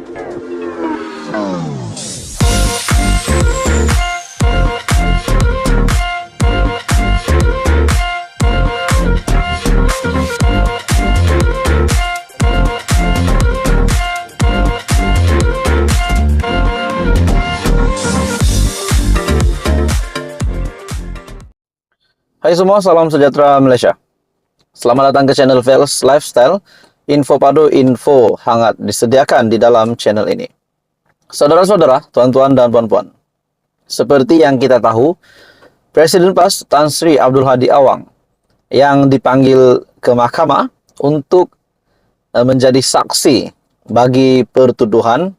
Hai semua, salam sejahtera Malaysia. Selamat datang ke channel Vels Lifestyle. Info padu, info hangat disediakan di dalam channel ini. Saudara-saudara, tuan-tuan dan puan-puan, seperti yang kita tahu, Presiden PAS Tan Sri Abdul Hadi Awang yang dipanggil ke mahkamah untuk menjadi saksi bagi pertuduhan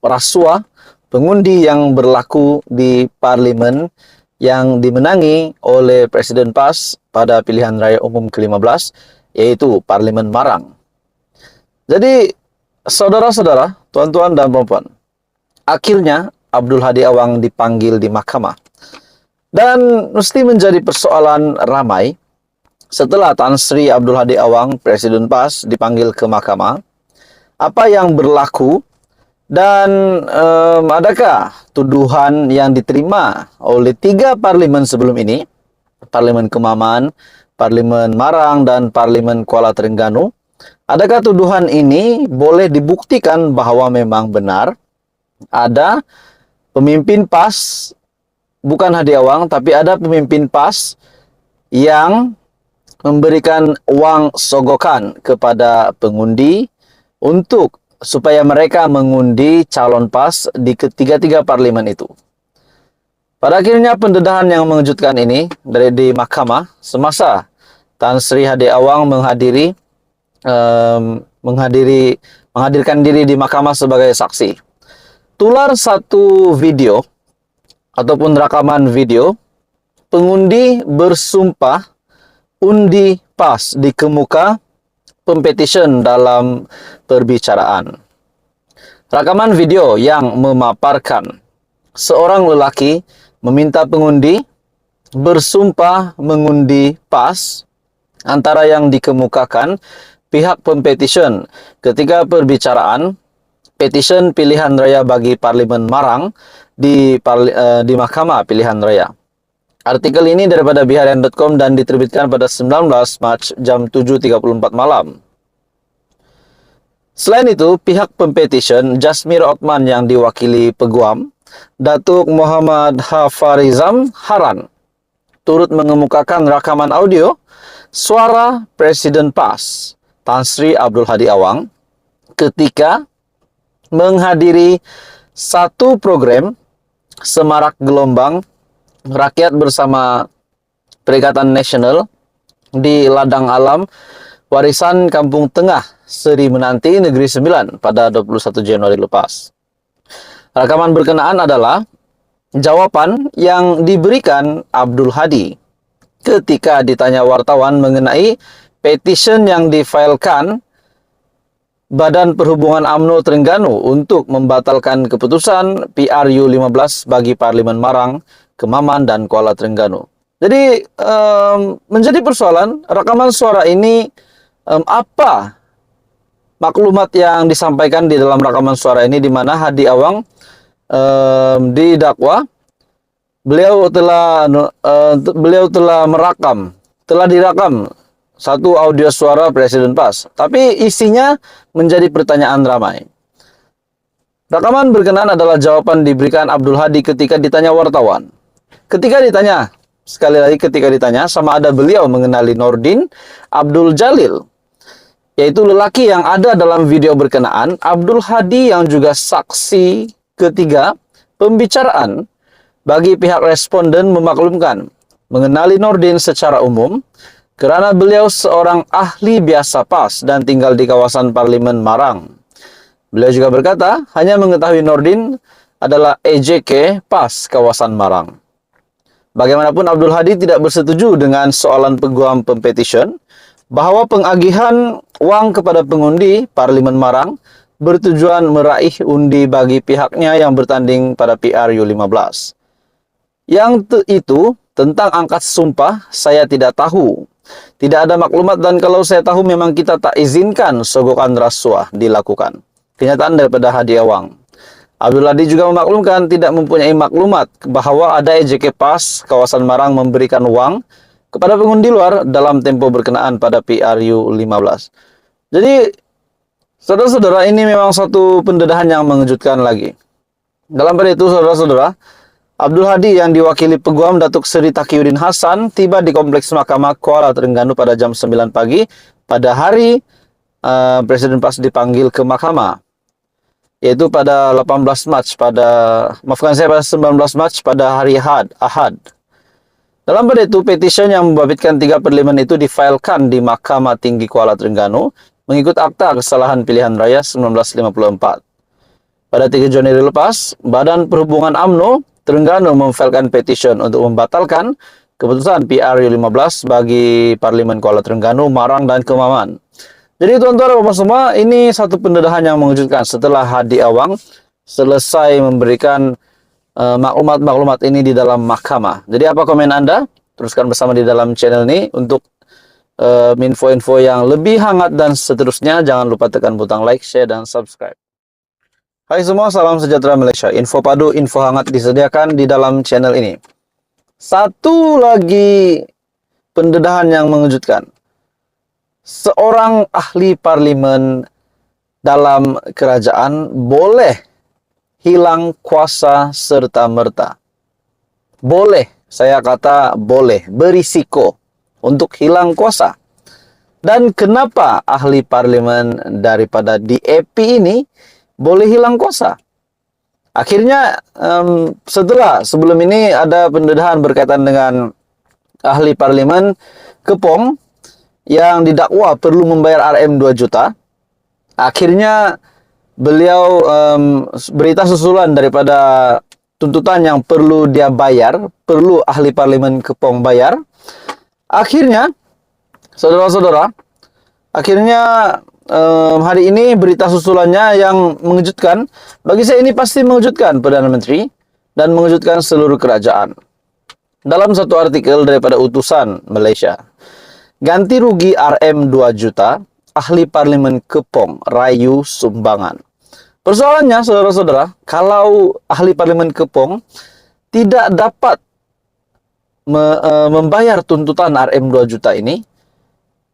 rasuah pengundi yang berlaku di Parlimen yang dimenangi oleh Presiden PAS pada pilihan raya umum ke-15, yaitu Parlimen Marang. Jadi, saudara-saudara, tuan-tuan dan puan-puan, akhirnya Abdul Hadi Awang dipanggil di mahkamah. Dan mesti menjadi persoalan ramai setelah Tan Sri Abdul Hadi Awang, Presiden PAS, dipanggil ke mahkamah. Apa yang berlaku? Dan adakah tuduhan yang diterima oleh 3 parlimen sebelum ini, Parlimen Kemaman, Parlimen Marang, dan Parlimen Kuala Terengganu, adakah tuduhan ini boleh dibuktikan bahwa memang benar ada pemimpin PAS, bukan Hadi Awang, tapi ada pemimpin PAS yang memberikan uang sogokan kepada pengundi untuk supaya mereka mengundi calon PAS di ketiga-tiga parlimen itu. Pada akhirnya pendedahan yang mengejutkan ini di mahkamah semasa Tan Sri Hadi Awang menghadirkan diri di mahkamah sebagai saksi. Tular satu video ataupun rakaman video pengundi bersumpah undi PAS di kemuka competition dalam perbicaraan. Rakaman video yang memaparkan seorang lelaki meminta pengundi bersumpah mengundi PAS antara yang dikemukakan pihak competition ketika perbicaraan petisi pilihan raya bagi Parlimen Marang di Mahkamah Pilihan Raya. Artikel ini daripada biharian.com dan diterbitkan pada 19 Mac jam 7.34 malam. Selain itu, pihak pempetition Jasmir Othman yang diwakili Peguam, Datuk Muhammad Hafarizam Haran, turut mengemukakan rakaman audio suara Presiden PAS Tan Sri Abdul Hadi Awang ketika menghadiri satu program Semarak Gelombang Rakyat bersama Perikatan Nasional di Ladang Alam Warisan Kampung Tengah Seri Menanti Negeri Sembilan pada 21 Januari lepas. Rakaman berkenaan adalah jawaban yang diberikan Abdul Hadi ketika ditanya wartawan mengenai petisi yang difailkan Badan Perhubungan UMNO Terengganu untuk membatalkan keputusan PRU 15 bagi Parlimen Marang, Kemaman, dan Kuala Terengganu. Jadi menjadi persoalan rakaman suara ini, apa maklumat yang disampaikan di dalam rakaman suara ini, di mana Hadi Awang didakwa beliau telah dirakam satu audio suara Presiden PAS, tapi isinya menjadi pertanyaan ramai. Rakaman berkenaan adalah jawaban diberikan Abdul Hadi ketika ditanya wartawan. Ketika ditanya, sekali lagi ketika ditanya, sama ada beliau mengenali Nordin Abdul Jalil, yaitu lelaki yang ada dalam video berkenaan. Abdul Hadi yang juga saksi ketiga pembicaraan bagi pihak responden memaklumkan mengenali Nordin secara umum kerana beliau seorang ahli biasa PAS dan tinggal di kawasan Parlimen Marang. Beliau juga berkata hanya mengetahui Nordin adalah EJK PAS kawasan Marang. Bagaimanapun Abdul Hadi tidak bersetuju dengan soalan peguam pempetition bahwa pengagihan wang kepada pengundi Parlimen Marang bertujuan meraih undi bagi pihaknya yang bertanding pada PRU 15. Yang itu tentang angkat sumpah saya tidak tahu. Tidak ada maklumat, dan kalau saya tahu memang kita tak izinkan sogokan rasuah dilakukan. kenyataan daripada Hadi Awang. Abdul Hadi juga memaklumkan tidak mempunyai maklumat bahwa ada EJK PAS kawasan Marang memberikan uang kepada pengundi luar dalam tempo berkenaan pada PRU 15. Jadi, saudara-saudara, ini memang satu pendedahan yang mengejutkan lagi. Dalam pada itu, saudara-saudara, Abdul Hadi yang diwakili Peguam Datuk Seri Taqiyuddin Hasan tiba di Kompleks Mahkamah Kuala Terengganu pada jam 9 pagi pada hari Presiden PAS dipanggil ke mahkamah, yaitu pada 18 Mac pada 19 Mac pada hari Ahad. Dalam pada itu, petition yang membabitkan 3/5 itu difailkan di Mahkamah Tinggi Kuala Terengganu mengikut Akta Kesalahan Pilihan Raya 1954. Pada 3 Januari lepas, Badan Perhubungan UMNO Terengganu memfailkan petition untuk membatalkan keputusan PRU 15 bagi Parlimen Kuala Terengganu, Marang dan Kemaman. Jadi tuan-tuan dan bapak semua, ini satu pendedahan yang mengejutkan setelah Hadi Awang selesai memberikan maklumat-maklumat ini di dalam mahkamah. Jadi apa komen Anda? Teruskan bersama di dalam channel ini untuk info-info yang lebih hangat dan seterusnya. Jangan lupa tekan butang like, share, dan subscribe. Hai semua, salam sejahtera Malaysia. Info padu, info hangat disediakan di dalam channel ini. Satu lagi pendedahan yang mengejutkan. Seorang ahli parlimen dalam kerajaan boleh hilang kuasa serta-merta. Boleh, saya kata boleh, berisiko untuk hilang kuasa. Dan kenapa ahli parlimen daripada DAP ini boleh hilang kuasa? Akhirnya sebelum ini ada pendedahan berkaitan dengan ahli parlimen Kepong yang didakwa perlu membayar RM 2 juta. Akhirnya beliau berita susulan daripada tuntutan yang perlu dia bayar, perlu ahli parlimen Kepong bayar. Akhirnya, saudara-saudara, hari ini berita susulannya yang mengejutkan. Bagi saya ini pasti mengejutkan Perdana Menteri dan mengejutkan seluruh kerajaan. Dalam satu artikel daripada Utusan Malaysia, ganti rugi RM 2 juta, ahli parlimen Kepong rayu sumbangan. Persoalannya, saudara-saudara, kalau ahli parlimen Kepong tidak dapat membayar tuntutan RM 2 juta ini,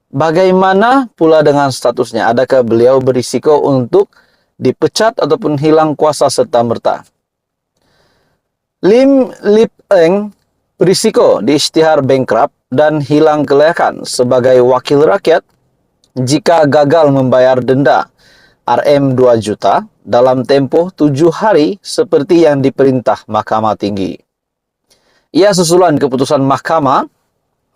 bagaimana pula dengan statusnya? Adakah beliau berisiko untuk dipecat ataupun hilang kuasa serta-merta? Lim Lip Eng berisiko diisytihar bankrupt dan hilang kelayakan sebagai wakil rakyat jika gagal membayar denda RM 2 juta dalam tempoh 7 hari seperti yang diperintah Mahkamah Tinggi. Ia susulan keputusan mahkamah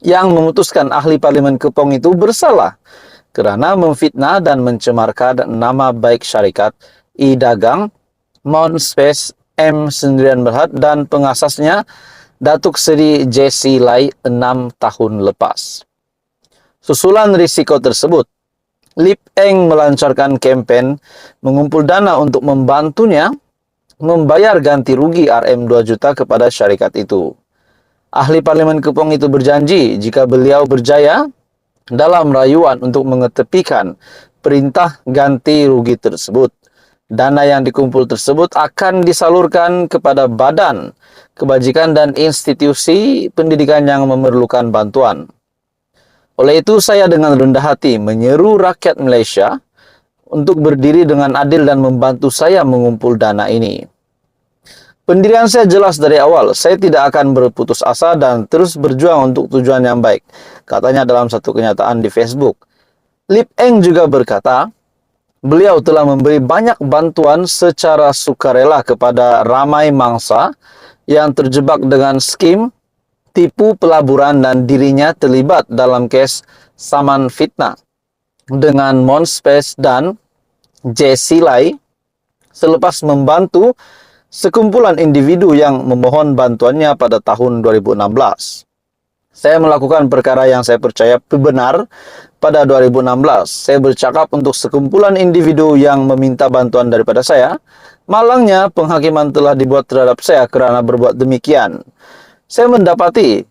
yang memutuskan ahli parlimen Kepong itu bersalah kerana memfitnah dan mencemarkan nama baik syarikat e-dagang Mount Space M. Sendirian Berhad dan pengasasnya Datuk Seri J.C. Lai 6 tahun lepas. Susulan risiko tersebut, Lip Eng melancarkan kempen mengumpul dana untuk membantunya membayar ganti rugi RM 2 juta kepada syarikat itu. Ahli parlimen Kepong itu berjanji jika beliau berjaya dalam rayuan untuk mengetepikan perintah ganti rugi tersebut, dana yang dikumpul tersebut akan disalurkan kepada badan kebajikan dan institusi pendidikan yang memerlukan bantuan. Oleh itu, saya dengan rendah hati menyeru rakyat Malaysia untuk berdiri dengan adil dan membantu saya mengumpul dana ini. Pendirian saya jelas dari awal, saya tidak akan berputus asa dan terus berjuang untuk tujuan yang baik, katanya dalam satu kenyataan di Facebook. Lip Eng juga berkata, beliau telah memberi banyak bantuan secara sukarela kepada ramai mangsa yang terjebak dengan skim tipu pelaburan dan dirinya terlibat dalam kes saman fitnah dengan Monspace dan J.C. Lai selepas membantu sekumpulan individu yang memohon bantuannya pada tahun 2016. Saya melakukan perkara yang saya percaya benar pada 2016. Saya bercakap untuk sekumpulan individu yang meminta bantuan daripada saya. Malangnya penghakiman telah dibuat terhadap saya kerana berbuat demikian. Saya mendapati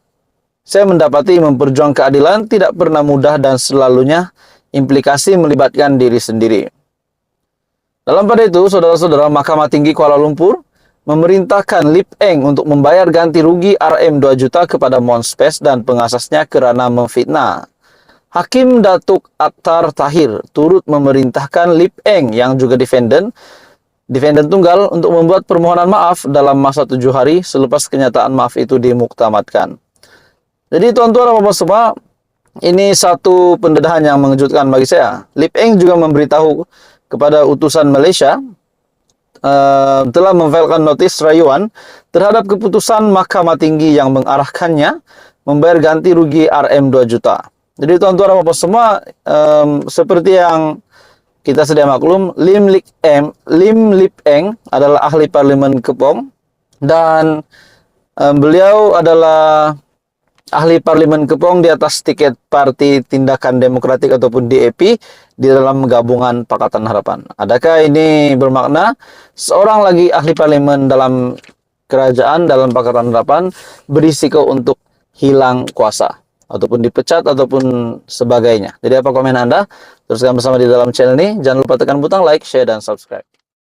memperjuang keadilan tidak pernah mudah dan selalunya implikasi melibatkan diri sendiri. Dalam pada itu, saudara-saudara, Mahkamah Tinggi Kuala Lumpur memerintahkan Lip Eng untuk membayar ganti rugi RM 2 juta kepada Monspace dan pengasasnya kerana memfitnah. Hakim Datuk Akhtar Tahir turut memerintahkan Lip Eng yang juga defendant tunggal untuk membuat permohonan maaf dalam masa 7 hari selepas kenyataan maaf itu dimuktamadkan. Jadi tuan-tuan dan bapak semua, ini satu pendedahan yang mengejutkan bagi saya. Lip Eng juga memberitahu kepada utusan Malaysia telah memfailkan notis rayuan terhadap keputusan Mahkamah Tinggi yang mengarahkannya membayar ganti rugi RM 2 juta. Jadi tuan-tuan dan bapak semua, seperti yang kita sedia maklum, Lim Lip Eng adalah ahli parlimen Kepong dan beliau adalah ahli parlimen Kepong di atas tiket Parti Tindakan Demokratik ataupun DAP di dalam gabungan Pakatan Harapan. Adakah ini bermakna seorang lagi ahli parlimen dalam kerajaan dalam Pakatan Harapan berisiko untuk hilang kuasa ataupun dipecat ataupun sebagainya? Jadi apa komen Anda? Teruskan bersama di dalam channel ini. Jangan lupa tekan butang like, share, dan subscribe.